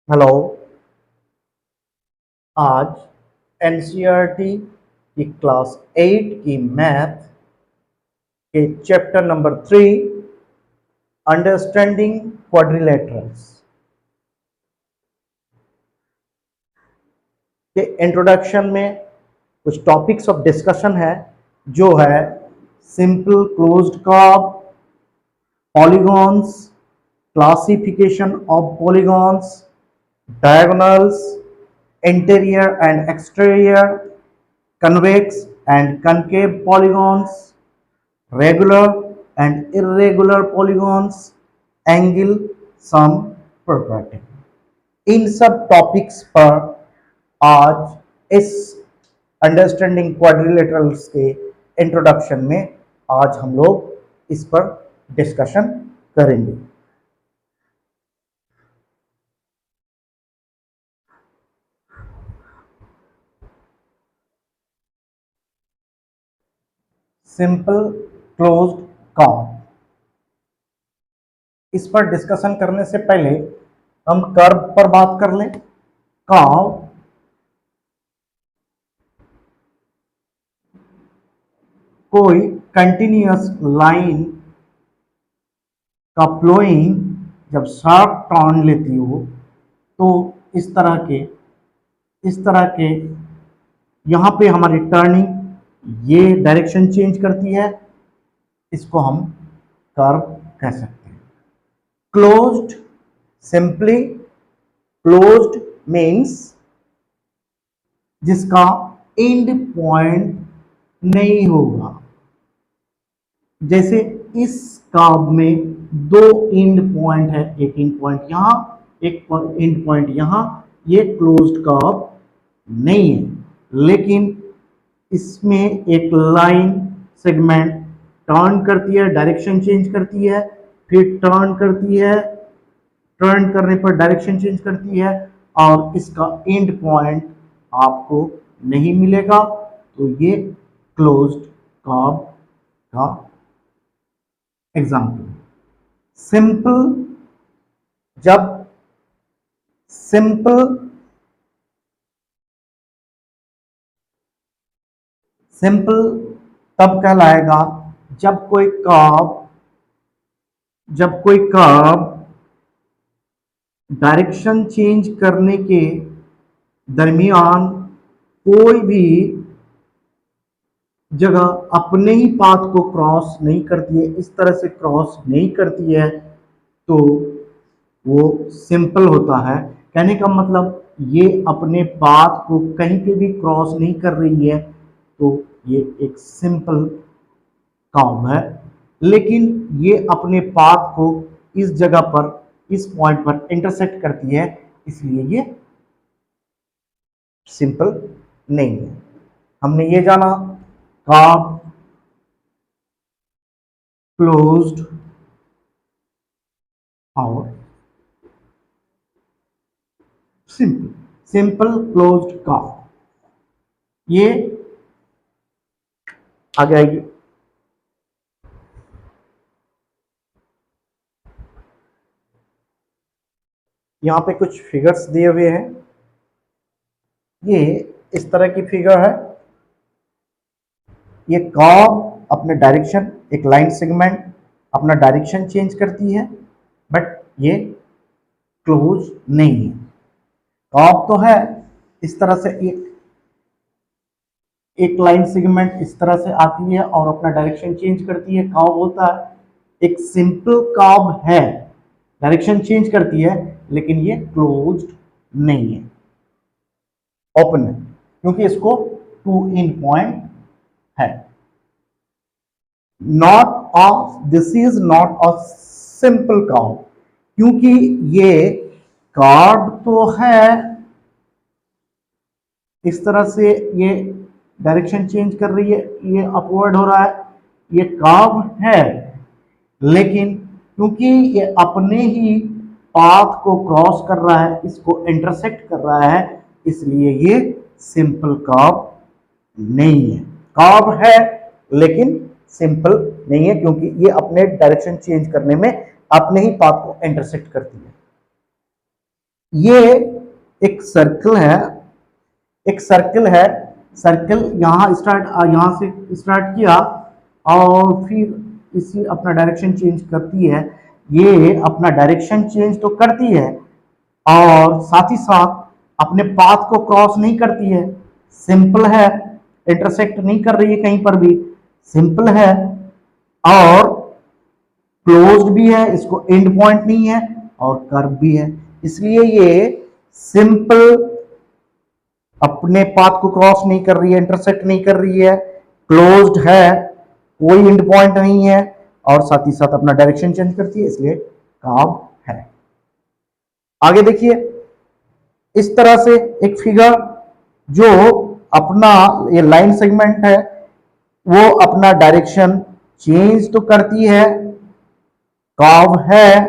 Hello. आज NCERT की class 8 की मैथ के चैप्टर नंबर 3 अंडरस्टैंडिंग क्वाड्रिलेटरल्स के इंट्रोडक्शन में कुछ टॉपिक्स ऑफ डिस्कशन है, जो है simple closed curve, polygons, classification of polygons, diagonals, interior and exterior, convex and concave polygons, regular and irregular polygons, angle, sum, property। इन सब topics पर आज इस अंडरस्टैंडिंग क्वाड्रिलेटरल्स के इंट्रोडक्शन में आज हम लोग इस पर डिस्कशन करेंगे। सिंपल क्लोज्ड कर्व, इस पर डिस्कशन करने से पहले हम कर्व पर बात कर लें। कर्व कोई कंटिन्यूअस लाइन का फ्लोइंग जब शार्प टर्न लेती हो तो इस तरह के यहाँ पे हमारी टर्निंग ये डायरेक्शन चेंज करती है, इसको हम कर्व कह सकते हैं। क्लोज्ड, सिंपली क्लोज्ड मीन्स जिसका एंड पॉइंट नहीं होगा। जैसे इस कर्व में दो एंड पॉइंट है, एक एंड पॉइंट यहाँ, एक एंड पॉइंट यहाँ, ये क्लोज्ड कर्व नहीं है। लेकिन इसमें एक लाइन सेगमेंट टर्न करती है, डायरेक्शन चेंज करती है, फिर टर्न करती है, टर्न करने पर डायरेक्शन चेंज करती है, और इसका एंड पॉइंट आपको नहीं मिलेगा। तो ये क्लोज्ड कर्व का एग्जाम्पल। सिंपल, जब सिंपल सिंपल तब कहलाएगा जब कोई कर्व डायरेक्शन चेंज करने के दरमियान कोई भी जगह अपने ही पाथ को क्रॉस नहीं करती है, इस तरह से क्रॉस नहीं करती है, तो वो सिंपल होता है। कहने का मतलब ये अपने पाथ को कहीं पे भी क्रॉस नहीं कर रही है, तो ये एक सिंपल कर्व है। लेकिन ये अपने पाथ को इस जगह पर, इस पॉइंट पर इंटरसेक्ट करती है, इसलिए ये सिंपल नहीं है। हमने ये जाना कर्व, क्लोज्ड और सिंपल। सिंपल क्लोज्ड कर्व ये आगे आएगी। यहाँ पे कुछ फिगर्स दिए हुए हैं, ये इस तरह की फिगर है। ये कर्व अपने डायरेक्शन, एक लाइन सेगमेंट अपना डायरेक्शन चेंज करती है, बट ये क्लोज नहीं है। कर्व तो है, इस तरह से एक लाइन सेगमेंट इस तरह से आती है और अपना डायरेक्शन चेंज करती है, कर्व होता है। एक सिंपल कर्व है, डायरेक्शन चेंज करती है, लेकिन ये क्लोज्ड नहीं है, ओपन है, क्योंकि इसको टू एंड पॉइंट है। This is not a simple curve, क्योंकि ये कर्व तो है, इस तरह से ये डायरेक्शन चेंज कर रही है, ये अपवर्ड हो रहा है, ये कर्व है, लेकिन क्योंकि ये अपने ही पाथ को क्रॉस कर रहा है, इसको इंटरसेक्ट कर रहा है, इसलिए ये सिंपल कर्व नहीं है। कर्व है लेकिन सिंपल नहीं है, क्योंकि ये अपने डायरेक्शन चेंज करने में अपने ही पाथ को इंटरसेक्ट करती है। ये एक सर्कल है, एक सर्कल है, सर्कल यहाँ स्टार्ट, यहाँ से स्टार्ट किया और फिर इसी अपना डायरेक्शन चेंज करती है। ये अपना डायरेक्शन चेंज तो करती है और साथ ही साथ अपने पाथ को क्रॉस नहीं करती है, सिंपल है, इंटरसेक्ट नहीं कर रही है कहीं पर भी, सिंपल है और क्लोज्ड भी है, इसको एंड पॉइंट नहीं है और कर्व भी है, इसलिए ये सिंपल, अपने पाथ को क्रॉस नहीं कर रही है, इंटरसेक्ट नहीं कर रही है, क्लोज्ड है, कोई एंड पॉइंट नहीं है और साथ ही साथ अपना डायरेक्शन चेंज करती है, इसलिए कर्व है। आगे देखिए, इस तरह से एक फिगर जो अपना ये लाइन सेगमेंट है वो अपना डायरेक्शन चेंज तो करती है, कर्व है,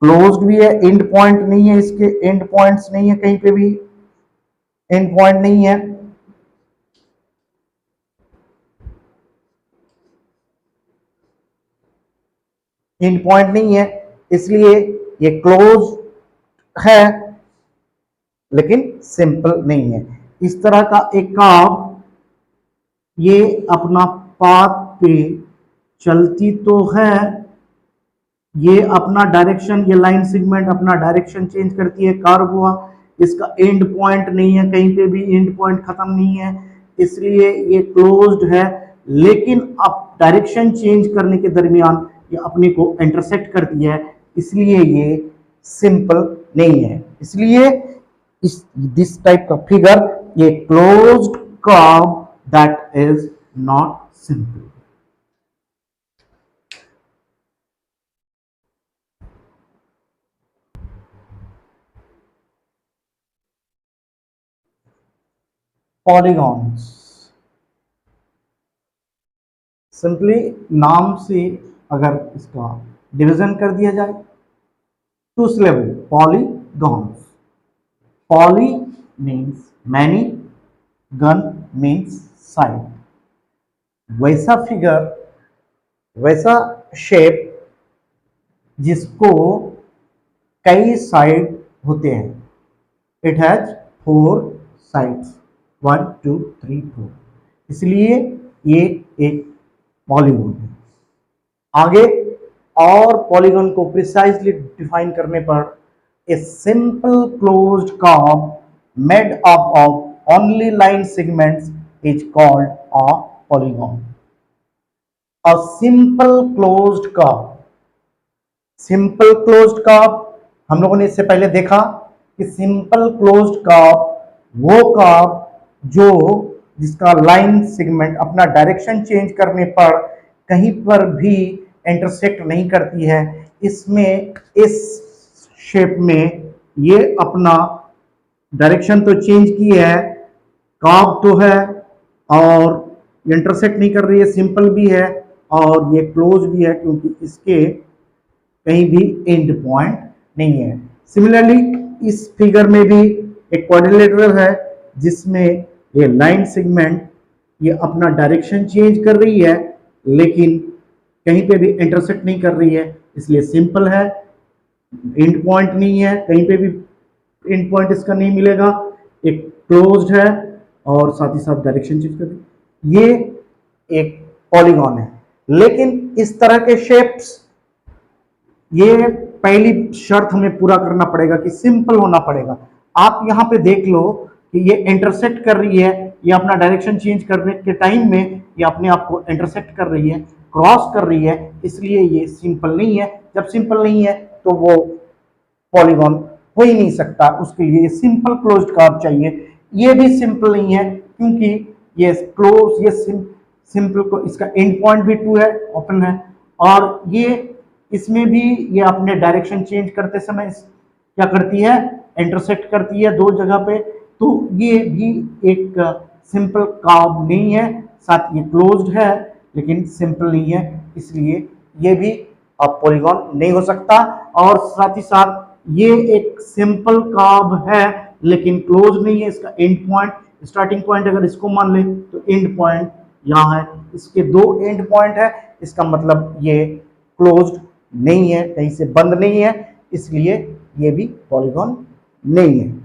क्लोज्ड भी है, एंड पॉइंट नहीं है, इसके एंड पॉइंट्स नहीं है, कहीं पे भी एंड पॉइंट नहीं है, एंड पॉइंट नहीं है, इसलिए ये क्लोज है लेकिन सिंपल नहीं है। इस तरह का एक कर्व ये अपना पाथ पे चलती तो है, ये अपना डायरेक्शन, ये लाइन सेगमेंट अपना डायरेक्शन चेंज करती है, कर्व हुआ, इसका एंड पॉइंट नहीं है, कहीं पे भी एंड पॉइंट खत्म नहीं है, इसलिए ये क्लोज्ड है, लेकिन अब डायरेक्शन चेंज करने के दरमियान ये अपने को इंटरसेक्ट करती है, इसलिए ये सिंपल नहीं है। इसलिए इस दिस टाइप का फिगर ये closed curve that is not simple. Polygons, simply नाम से अगर इसका डिवीजन कर दिया जाए तो उस level, polygons, poly means many, gun means side, वैसा फिगर, वैसा शेप जिसको कई साइड होते हैं, इट हैज 4 साइड्स, 1 2 3 4, इसलिए ये एक पॉलीगॉन है। आगे और पॉलीगॉन को प्रिसाइजली डिफाइन करने पर a simple closed curve made up of only line segments is called a polygon. A simple closed curve, simple closed curve हम लोगों ने इससे पहले देखा कि सिंपल क्लोज्ड कर्व वो कर्व जो जिसका लाइन सेगमेंट अपना डायरेक्शन चेंज करने पर कहीं पर भी इंटरसेक्ट नहीं करती है, इसमें इस शेप में ये अपना डायरेक्शन तो चेंज की है, कर्व तो है और इंटरसेक्ट नहीं कर रही है, सिंपल भी है और ये क्लोज भी है क्योंकि इसके कहीं भी एंड पॉइंट नहीं है। सिमिलरली इस फिगर में भी एक क्वाड्रिलेटरल है जिसमें ये लाइन सेगमेंट ये अपना डायरेक्शन चेंज कर रही है लेकिन कहीं पे भी इंटरसेक्ट नहीं कर रही है, इसलिए सिंपल है, एंड पॉइंट नहीं है, कहीं पे भी एंड पॉइंट इसका नहीं मिलेगा, एक क्लोज्ड है और साथ ही साथ डायरेक्शन चेंज कर रही है, ये एक पॉलीगॉन है। लेकिन इस तरह के शेप्स, ये पहली शर्त हमें पूरा करना पड़ेगा कि सिंपल होना पड़ेगा। आप यहाँ पे देख लो कि ये इंटरसेक्ट कर रही है, ये अपना डायरेक्शन चेंज करने के टाइम में ये अपने आप को इंटरसेक्ट कर रही है, क्रॉस कर रही है, इसलिए ये सिंपल नहीं है। जब सिंपल नहीं है तो वो पॉलीगॉन हो ही नहीं सकता, उसके लिए सिंपल क्लोज्ड कर्व चाहिए। ये भी सिंपल नहीं है क्योंकि ये क्लोज, ये सिंपल को इसका एंड पॉइंट भी 2 है, ओपन है, और ये इसमें भी ये अपने डायरेक्शन चेंज करते समय क्या करती है, इंटरसेक्ट करती है 2 जगह पे, तो ये भी एक सिंपल कर्व नहीं है। साथ ये क्लोज्ड है लेकिन सिंपल नहीं है, इसलिए ये भी पॉलीगॉन नहीं हो सकता। और साथ ही साथ ये एक सिंपल कर्व है लेकिन क्लोज नहीं है, इसका एंड पॉइंट, स्टार्टिंग पॉइंट अगर इसको मान ले तो एंड पॉइंट यहाँ है, इसके 2 एंड पॉइंट है, इसका मतलब ये क्लोज्ड नहीं है, कहीं से बंद नहीं है, इसलिए ये भी पॉलीगॉन नहीं है।